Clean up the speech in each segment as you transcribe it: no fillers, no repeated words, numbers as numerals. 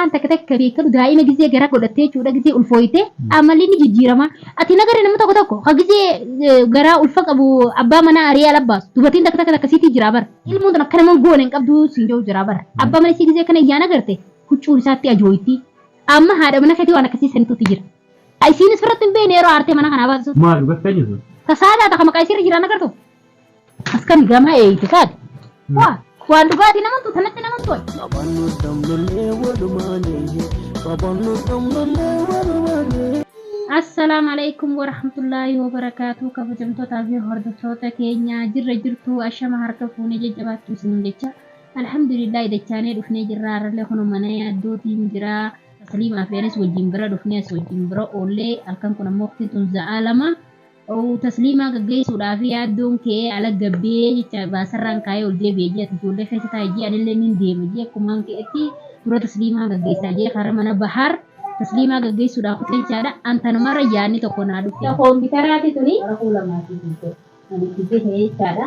waan takka takka beekamu daa'ima gizee gara godhattee jechuudha gizee ulfooyite amalli ni jijjiirama ati nagare nama tokko tokko ha gizee gara ulfa qabu abbaa mana ariyaa labbaas dubartiin takka takka siiti jira bara ilmuun tana kana man goone qabdu sinjoo jira bara abbaa mana si gizee kana iyyaana garte huccuun isaatti ajooyitti amma haadha mana keetii waan akkasii sanitti jira isiinis firratti hin beene yeroo aartee mana kana baasu maal dhugattee jirtu tasaadhaa takka maqaa isii jira nagartu askan gama eeyite kaadhi waa waan dhugaatii namantu tanatti namantu Assalamu alaikum warahmatullahi wabarakatuh kabajamtoota fi hordoftoota keenya jirra jirtu ashama harka fuunee jajjabaattu isin jecha alhamdulillah dachaanee dhufnee jirra arralee kun mana yaaddootiin jira tasliima afeenis wajjin bira dhufnee as wajjin bira oollee halkan kun ammoo waqtiin za'aalama oo tasliima gaggeessuudhaaf yaaddoon kee ala gabbee jecha baasarraan kaayee ol deebi'ee jecha ijoollee keessa taa'ee ji'a illee ni deema jee akkumaan keetti dura tasliima gaggeessaa jee karaa mana bahar tasliima gaggeessuudhaaf jechaadha antanumarra yaadni tokko naa dhufe koompitaraati tuni rakkoo lamaati ani itti jechaadha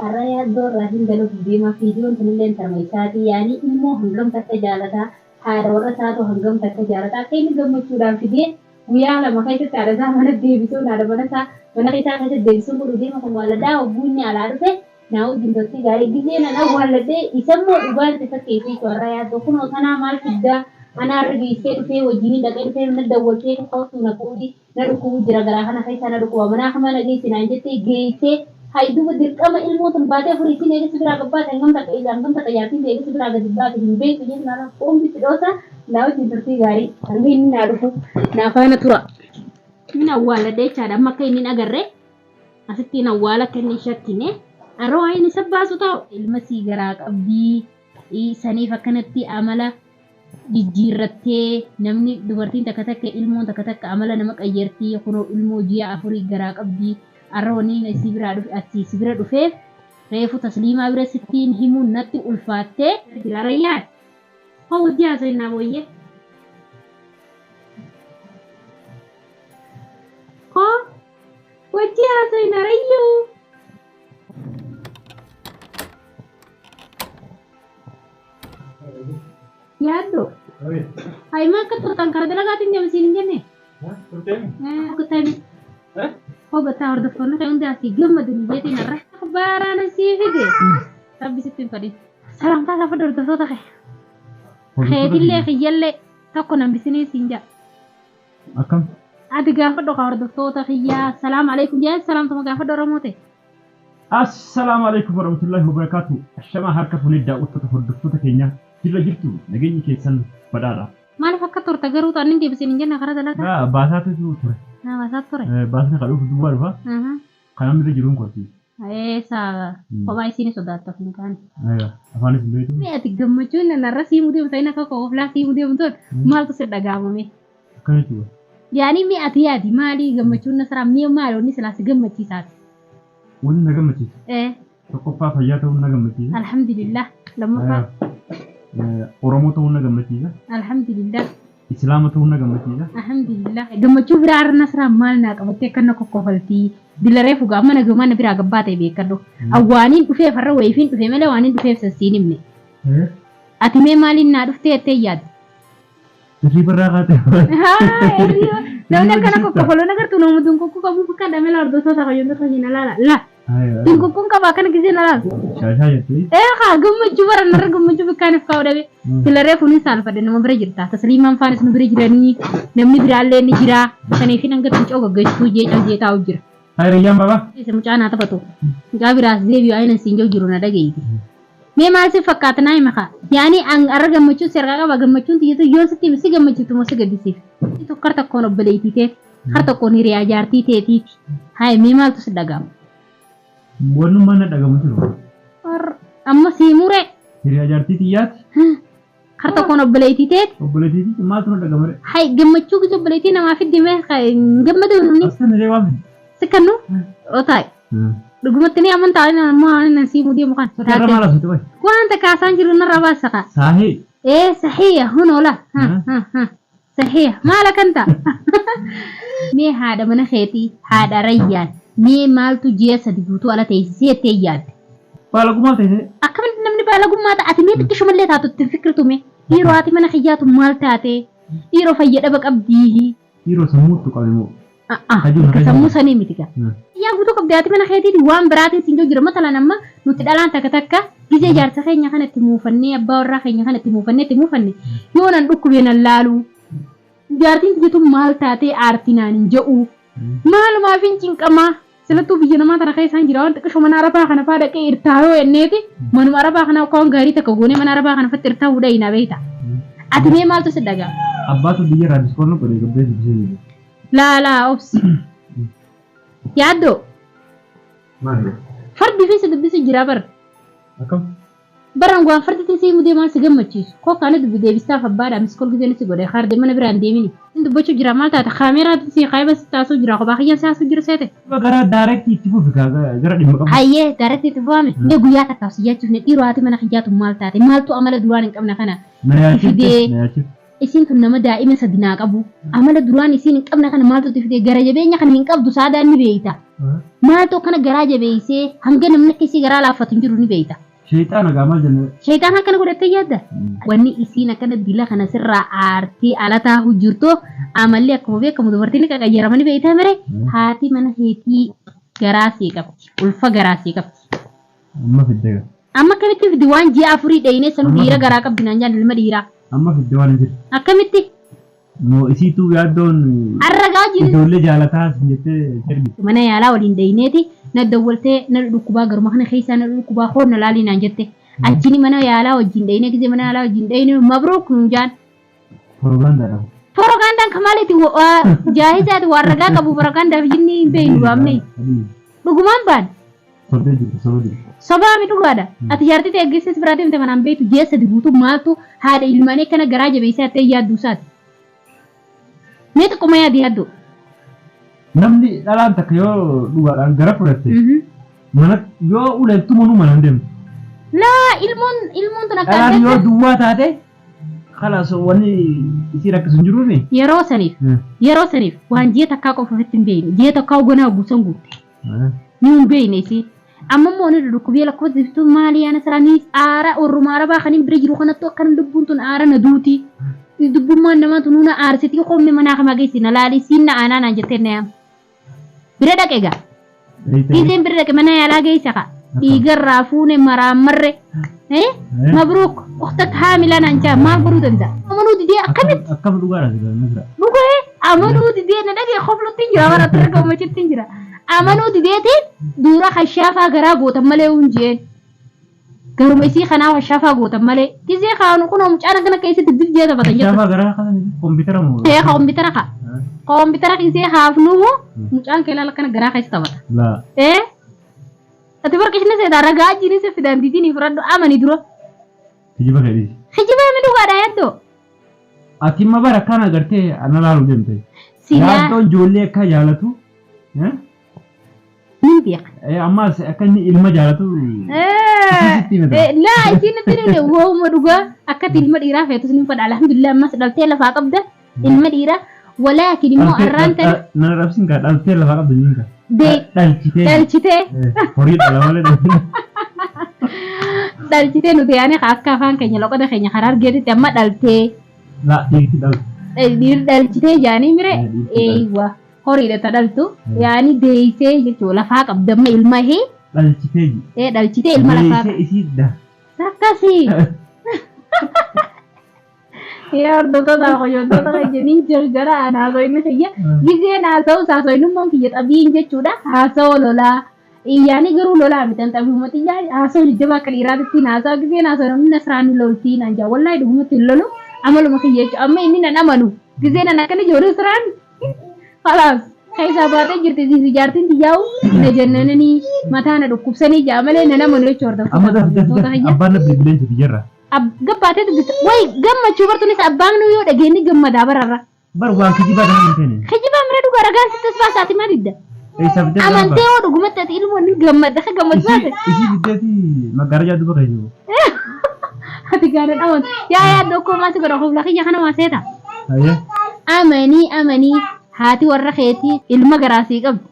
arra yaaddoo raasin galuuf deema fiidiyoon tunillee tarma isaati yaani immoo hangam takka jaalataa haadha warra isaatu hangam takka jaalataa akka inni gammachuudhaan fidee guyyaa lama keessatti haadha isaa mana deebisuun haadha mana isaa mana isaa keessatti deebisuun godhu deema kun waaladaa obbuunni alaa dhufe naa wajjin tokki gaarii gizee nana waaladee isammoo dhugaan isa fakkeessii warra yaaddoo kunoo kanaa maal fiddaa ana argisee dhufee wajjin dhaqee dhufee na dawwatee qoftu na kuudi na dhukuu jira garaa kana keessa na dhukuu mana kama na geessinaan jettee geessee hayduba dirqama ilmootun baatee furiitiin eegis biraa gabbaate hangam takka yaartiin eegis biraa gadi baate hin beeku jennaan qoombi fidoosa naa wajjin turtii gaarii hanga inni naa dhufu naa faana tura inni awwaaladee jechaadha amma akka inni agarre asittiin awwaala akka inni shakkine aroo inni sabbaasu ta'u ilma sii garaa qabdii saniif akkanatti amala jijjiirrattee namni dubartiin takka takka ilmoon takka takka amala nama qayyartii kunoo ilmoo ji'a afurii garaa qabdii arroonni si bira dhufeef reefu tasliimaa bira sittiin himuun natti ulfaattee dirarayyaa hoo wajji haasa'inaa booyyee hoo wajji haasa'inaa rayyuu yaaddo hai maa akka turtan kara dalagaatiin deemsiin hin jenne turtanii Obatah hordoftoonni kan hundi asii gammadanii jeetiin irra baaraan asii fide tabbisitti hin fadhin salamtaa gaafa hordoftoota keetillee kiyyallee tokko nambisinii siin jaa akkam ati gaafa dhoka hordoftoota kiyyaa salaamu alaikum jee salaamtuma gaafa dhoromoote assalamu alaikum warahmatullahi wabarakatuh ashama harka fuunee daawwattoota hordoftoota keenya jirra jirtu nageenyi keessan badhaadha maaliif akka turte garuu taannin deebisin hin jenne karaa dalagaa baasaatu ture basaat ture baasni kadhuuf duwwaa dhufa kanam irra jiruun kooti saa kophaa isiin sodaataf hin kaane afaanis illee mee ati gammachuun narra siimuu deemtu inni akka kooflaa siimuu deemtuun maaltu si dhagaamame akkamitti yaani mee ati yaadi maalii gammachuun nasaraa mee maaloonni silaasi gammachiisaati wanni na gammachiisa tokkoffaa fayyaa ta'uun na gammachiisa alhamdulillah lammaffaa oromoo ta'uun na gammachiisa alhamdulillah islaama ta'uun na gammachiisa alhamdulillah gammachuu biraa arra nasraa maal naa qabattee akka na kokkofaltii dilaree fugaa mana gamaa na biraa gabbaatee beekadhu awwaaniin dhufee farra wayifiin dhufee malee waaniin dhufeef sassiin himne ati mee maaliin naa dhuftee jettee yaadde irrii barraa kaatee namni akkana kokkofaloo nagartuu nama dunkokkuu qabuu bakka dhamela hordoftoota fayyadamtoota fayyina laala dunkokkun qabaa kana gisee na laala shaashaa jettee haa gammachuu bara narra gammachuu bikkaaniif kaa'u dhabe dilaree fuuniin saalfadhe nama bira jirta tasliimaan faanis nu bira jiranii namni biraallee ni jira saniifin hanga tuncoo gaggachuu jee taa'u jira hayriyyaan baba isa mucaa naa taphatu mucaa biraas deebi'u ayinan siin jiru jiru na dhageeyti mee maal si fakkaata naa hima kaa yaani arra gammachuun si argaa qaba gammachuun tiyyatu yoon sitti si gammachiiftu moo si gaddisiif tokko har tokkoon obboleettii teeti har tokkoon hiriyaa jaartii teetiiti hayi mee maaltu si dhaga'ama wannummaa na dhagamu jiru amma siimure hiriyaa jaartii xiyyaati har tokkoon obboleettii teeti maaltu na dhagamare hayi gammachuu gisa obboleettii namaa fiddi mee gammadu namni asana waan si kannu otaay dhugumatti ni amantaa ammoo nan siimuu deemu kan sarara maala fite way wanta kaasaan jiru narra baasa ka sahi sahiya hunola sahiya maala kanta mee haadha mana keetii haadha rayyaan mee maaltu ji'a sadi guutuu ala teessisee ettee yaadde بالغ تيجي أكمل نمني بالغ ما تأتي كشو ملي تاتو تفكرتو مي يرو هاتي من خياتو مال تاتي يرو فيدا بك أبديه يرو سموت تقالمو كسمو سني ميتيكا يا بوتو كبداتي من خياتي وان براتي سينجو جرا مثلا نما نتدلان تكتكا جيجي جارتا خينيا خانة تموفني أبا ورا خينيا خانة تموفني يونا ندوكو بين اللالو جارتين جيتو مال تاتي آرتينان جو مال ما فين كما سلطو بيجنا ما ترى خيسان جراون تكشو من عربا خنا فادا كي إرتاهو النيتي من عربا خنا كون غاري تكوغوني من عربا خنا فترتاهو داينا بيتا أتمي مال تصدقا أباسو بيجي رادس كورنو كده كبير بيجي لا أوبس يادو ما هي فرد في سدبس جرابر أكم بران غوان فرد تسي مودي مال سجمتشيس كو كانت بدي بيستاف بارا مسكول جزيني سيغوري خارد من بران ديميني انت بوچو جرا مال تا خاميرا تسي خايبه تاسو جرا خو باخيا ساسو جرا سيته بغرا دايركت تيبو فكا جرا دي مكم هايه دايركت تفامي دي غويا تاسو ياتو ني ديرواتي من خياتو مال تاتي مال تو عمل دوان قمنا كنا مرياتي isin tun nama daa'ima sadina qabu amala duraan isin qabna kana maaltu tifde garajabeenya kana hin qabdu saada ni beeyta maaltu kana garajabeeyse hanga namni kisi gara laafatu jiru ni beeyta shaytaan agaamal janna shaytaan kana godhatte yaadda wanni isin kana dila kana sirra aartii alataa hujurto amalli akkuma beekamu dubartiin qaqayyaramani beeyta mare haati mana heetii garaasii qabdi ulfa garaasii qabdi amma kamitti fidi waan ji'a afurii dhayinee sanu dhiira garaa qabdi naan jaan ilma dhiiraa أما في الدوال نجد أكملتي مو إسيتو يادون الرجاجي دولة جالتها سنجت تربي mana yaalaa waliin dayineeti na dawwaltee na dhukkubaa garuma kana keessaa na dhukkubaa hoorna laalii naan jette achini mana yaalaa wajjin dayine gisee mana yaalaa wajjin dayine mabruuk nun jaan propagandaan kamaaleeti jaahisaati waan ragaa qabu propagandaaf jinni hin beeynu waamne dhugumaan baan sobaami dhugaadha ati jaartite eeggeessis biraatiif ta'e manaan beeytu jeessa dibuutu maaltu haadha ilmaanii kana garaa jabeessaa ta'e yaaddu isaati mee xiqquma yaadi yaaddu namni dhalaan takka yoo dhugaadhaan gara fudhatte mana yoo uleeltu manuu manaan deemtu laa ilmoon tun akka dhalaan yoo duwwaa taate خلاص واني يصير أكثر جرومي يرو سنيف وان جيت أكاكو ففتن بين جيت أكاكو جنا وبوسنجو نيوم بين يسي أما مو نركبي لك وظيفتو مالي أنا سراني آرا والرمارة باخنين بريجرو خنا توكن دبونتون آرا ندوتي دبون ما نما تنونا آرستي خوم نمنا خما جيسينا لالي سينا أنا نجتنا بريدا كيجا إذن بريدا كمنا يلا جيسكا إيجر رافون مرامر مبروك أختك حاملة نانجا ما برود أنت أمانو دي أكمل دوغارا نزرا دوغاي أمانو دي نداكي خفلو تنجرا ورا تركو ما تنجرا أمانو دي تي دورا خشافة غرا غوتا مالي ونجين غرو ميسي خنا خشافة غوتا مالي كيزي خانو كنا مجانا كنا كيسي تدب جيدا بطنجا خشافة غرا خنا كمبيوتر مو كمبيوتر كيسي خافنو مجانا كلا لكنا غرا خيستا بطا لا أتبر كيشنا سيدا رجاء جيني سفيدان ديتيني فرادو أماني درو خجيبا كيدي خجيبا منو غادا يدو أتي ما بارا كانا غرتي أنا لالو جمتي سيلا يادون جولي كا جالتو مين بيق أما أكني إلما جالتو لا جينا تريني وهو مدوغا أكت المديرة فيتو سنين فد الحمد لله ما سدلتي لفا قبدا المديرة ولكن مو أرانتن نرابسين كا دلتي لفا قبدا نينكا دلچite horii dhalawale dalchite nuti yaani akka afaan keenya loqoda keenya karaa argeetti amma dhaltee la dhiirti dalchite jaanii mire eeywa horiidha ta dhaltu yaani deeysee jechuu lafaa qabdamma ilma hee dhalchite ilma lafaa isiidda akkasii yaa hordoftoota hojjettoota keenya jarjara anaasoo inni kiyya giseen haasa'u saasoinummaan kiyya xabiin jechuudha haasa'oo lolaa iyyaanii garuu lolaa mitan xabiumatti haasa'u jajjabaa akka dhiiraatittiin haasa'u giseen haasa'u namni nasraanii loltiin anjaa wallaahi dhugumatti hin lolu amaluma kiyya jechuudha amma inni nan amanu giseen an akkana ijoollee siraan khalaas keessaa baatee jirti ziisi jaartiin xiyyaa'u na jennananii mataa na dhukkubsanii jaa malee nan amanu jechuudha hordoftoota kiyya. Abbaan na bilbileen jiru jirra. Gabbaatee dubbisa way gammachuu bartuunis abbaan nu yoo dhageenye gammadaa bararra bar waan kijibaa kana hin taane kijibaa mira dhugaa ragaan sittas baasaati maal idda amantee oo dhugumatti ati ilmoo ni gammada ka gammadu baate isii biddeeti maggaarajaa duba kan jiru ati gaara dhawan yaa dokkoo maasi godha hofla kiyya kana waaseeta ayya amanii haati warra keetii ilma garaasii qabdu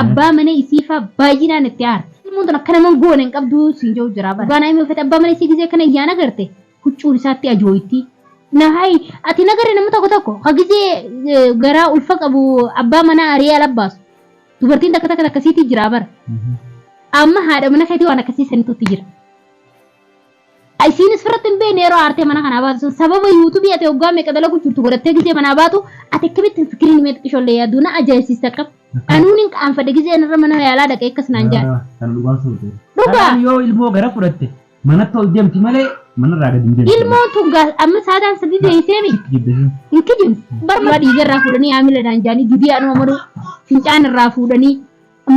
abbaa mana isiifaa baay'inaan itti aarti ilmoon akkana man goone hin qabdu siin jiru jira bara gaana immoo fedha abbaa mana isii gisee kana iyyaana garte huccuun isaatti ajooyitti na hai ati nagare nama tokko ka gisee garaa ulfa qabu abbaa mana ariyaa labbaasu dubartiin takka akkasiitti jira bara amma haadha mana keetii waan akkasii sanitutti jira isinis firatti hin beekne yeroo aartee mana kana baatu sababa yuutuubii ati hoggaa meeqa dalagu jirtu godhattee gisee mana baatu ati akkamitti fikiriin meeqa qishollee yaaduu na ajaa'ibsiista qaba anuun hin qaanfadhe gisee irra mana yaalaa dhaqee akkas naan jaa dhugaa yoo ilmoo gara fudhatte manatti ol deemti malee manarraa gadi hin deemti ilmoon tun amma saataan sadii deeysee mi hin kijimsi barma dhiigarraa fuudhanii haamila naan jaanii didii anuma madu fincaan irraa fuudhanii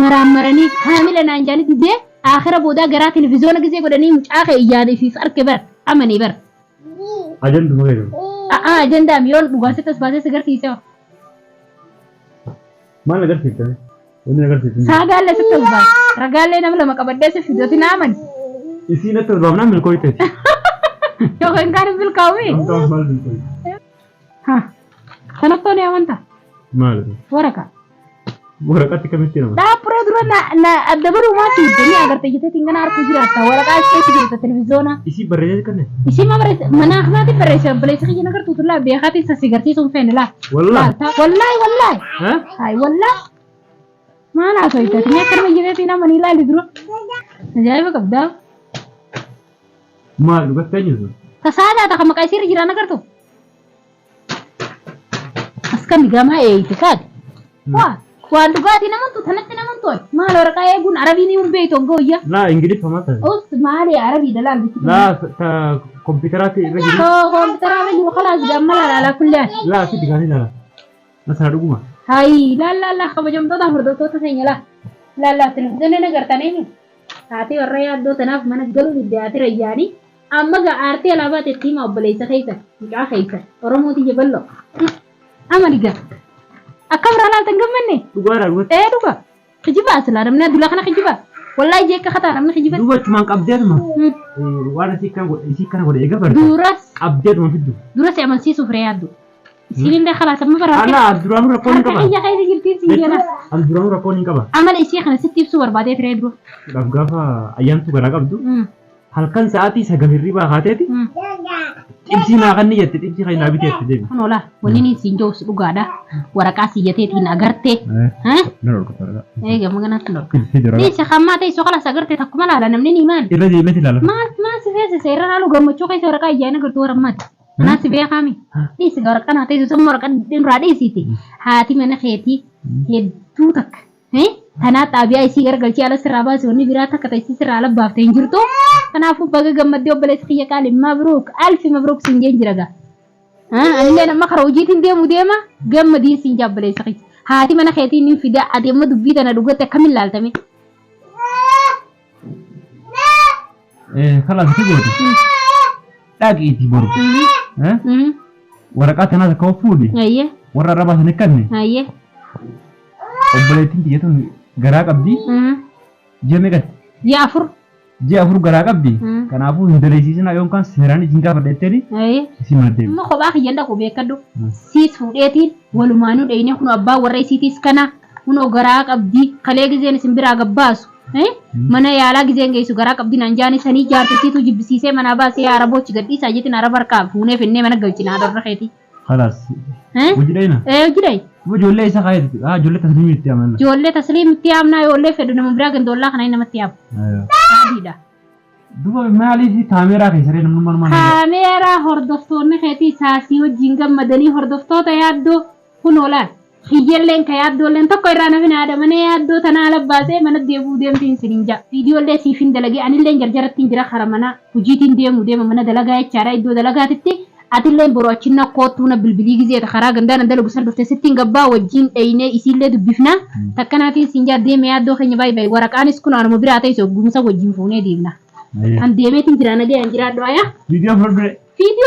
maraamaranii haamila naan jaanii didee آخر بودا قرأ تلفزيون كذي قدني مشاخ إيجادي في فرق بر أمني بر أجند مغير أجند ميول بقاسة تسباسة سكر تيسه ما نقدر تيسه وين نقدر تيسه ساقال لسه تسباس رجال لنا ملا مكبدة سه فيديو نامن إسينا تسبابنا من كوي تيسه شو كان كارم بالكاوي ها سنفتوني أمانتا ما ورقة ورقة تكملتينا لا برودرو نا أدبرو ما في الدنيا أقدر تيجي تيجي أركو جراتا ورقة إيش تيجي التلفزيون إيشي بريء كنه إيشي ما بريء منا أخذتي بريء بليس خيجي نقدر تطلع بيخاتي سسيجرتي سوم فين لا والله ها هاي والله ما أنا سويته تنيا كرم يجي تينا منيلا لدرو نجاي بكبدا ما لقيت تاني تساعد أتا كم كايسير جيرانا كرتو أسكن جامعة إيه تكاد واه وان دغاتي نمنتو تنتي نمنتو ما لو رقاي يقول عربي ني بيتو غويا لا انجليزي فهمت اوس ما لي عربي دلال لا كمبيوترات رجل كمبيوترات رجل خلاص جمل على كل لا في دغاني لا مثلا دغما هاي لا خبجم تو دافر دو تو سينلا لا تلفزيون نغرتا ني ساتي وريا دو تناف من غلو بدياتي رياني اما غارتي لابات تيما وبليسه خيسه مجا خيسه ورموتي جبلو اما ديغا أكبر على تنقمني. دوغا. إيه دوغا. خجيبة أصلا رمنا دولا خنا خجيبة. والله جيك خطأ رمنا خجيبة. دوغا كمان أبديت ما. وانا سيكان ولا إيجا برد. دورس. أبديت ما في دو. دورس يعمل سيسو فريادو. سيلين ده خلاص ما برا. أنا الدرام ركوني كبا. إيه خير جبتين سيجنا. الدرام ركوني كبا. عمل إيشي خنا ستيب سوبر بعدين فريادو. غافا أيام تو غراغ أبدو. halkan sa'aatii sagalirri baateeti ibsi naa kan niyyatti ibsi kan naa biteetti deebi nola wani ni sinjo dhugaadha waraqaa siyyateetiin agarte ha eega magana tulo ni shaqammaa ta'e soqala sagarte takkuma laala namni ni maal irra deemeti laala maal si feese seera laalu gammachuu keessa waraqaa iyyaana gartuu warammaati anaa si beekami ni si waraqaa naa ta'e sun waraqaa dinraa dheesiiti haati mana keetii hedduu takka Tanat abi ay sigar galchi ala siraba sonni birata kata isi sirala bafte injirto kanafu baga gammadde obale siya kali mabruk alfi mabruk sinjen jiraga anile na makara ujitin demu dema gammadi sinja bale saki hati mana kheti nin fida adema dubbi tana dugata kamil laltame خلاص تقول داقي تبرو ورقات انا كوفودي ايه ورا ربا نكني ايه obboleettiin biyyatun garaa qabdi jeme gat ji'afur garaa qabdi kanaafuu hin daleessisina yookaan seeraan isin gaafadheetteni isin maddeem ma kophaa kiyyanda ko beekadhu siis fuudheetiin walumaanuu dheyne kun abbaa warra isiitiis kana kun garaa qabdi kalee gizeen isin biraa gabbaasu mana yaalaa gizeen geessu garaa qabdi naan jaani sanii jaartisiitu jibbisiisee mana baasee arabochi gadhiisaa jettiin araba harkaa fuunee fennee mana galchina adarra keeti خلاص وجدينا وجدي وجولة إيش خايد جولة تسليم التيام جولة تسليم التيام نا يولة فدنا مبرق دولا خنا إنما التيام هذه دوبا ما عليه في كاميرا كيسري نمر ما كاميرا هردفتون خيتي ساسي وجينغ مدني هردفتو تيادو كنولا خيجل لين كيادو لين تكويرانا فينا هذا من يادو تنالب باسه من الديبو ديم تين سرينجا فيديو اللي سيفين دلقي أنا اللي جرجرت تنجرا خرمنا وجيتين ديم من دلقا يتشارا يدو دلقا تتي أتلين بروتشنا كوتونا بالبليغ زي تخراج عندنا ندلو بسر دفتة ستين قبّا وجين أينه يسيل ده بيفنا تكنا في سنجار دي مياد دو خني باي ورق أنيس كنا أنا مبرة أتاي سو بمسا وجين فونه ديمنا أن ديمه تنجرانا دي أنجرا دوايا فيديو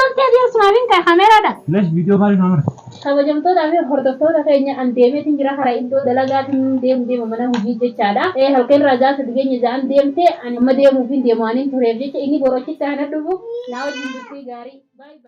أنت هذي اسمعين كاميرا ده ليش فيديو مالي كاميرا kalau jam tu tapi hordo tu dah kayaknya andeme tinggal hari itu dalagat dem mana hujud je cara halken raja sedikit nyejan dem te anima dem mungkin dem anin tu revje ini borocit tahanan dulu now jinduk gari bye bye